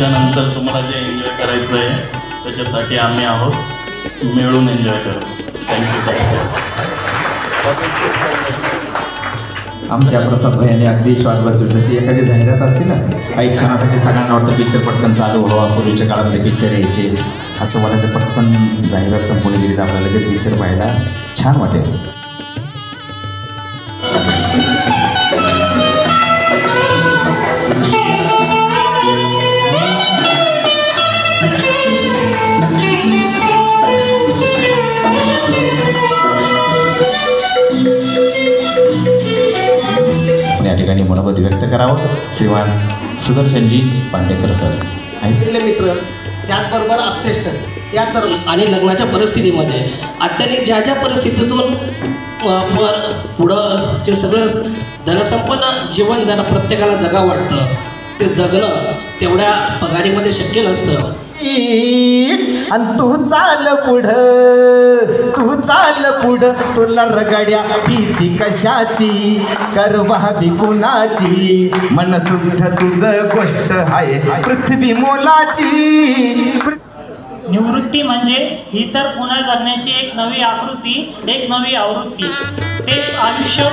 त्याच्यानंतर तुम्हाला जे एन्जॉय करायचं आहे त्याच्यासाठी आम्ही आहोत, मिळून एन्जॉय करू. थँक्यू. आमच्या प्रसाद भाईने अगदी श्वास बसवली. जशी एखादी जाहिरात असते ना, काही क्षणासाठी सगळ्यांना वाटतं पिक्चर पटकन चालू व्हावा, पूर्वीच्या काळामध्ये पिक्चर यायचे, असं बोलायचं. पटकन जाहिरात संपवली गेली तर आपल्याला लगेच पिक्चर पाहायला छान वाटेल. या ठिकाणी मनोगत व्यक्त करावं श्रीमान सुदर्शनजी पांडेकर सर आहेत. मित्र त्याचबरोबर आप्तेष्ट या सर्व आणि लग्नाच्या परिस्थितीमध्ये आत्याने ज्या ज्या परिस्थितीतून पुढं जे सगळं धनसंपन्न जीवन ज्यांना प्रत्येकाला जगावं वाटतं ते जगणं तेवढ्या पगारीमध्ये शक्य नसतं. आणि तू चाल पुढं तुला रगड्या भीती कशाची, करवावी कुणाची, मन शुद्ध तुझं गोष्ट आहे पृथ्वी मोलाची. निवृत्ती म्हणजे ही तर पुन्हा जगण्याची एक नवी आकृती, एक नवी आवृत्ती. तेच आयुष्य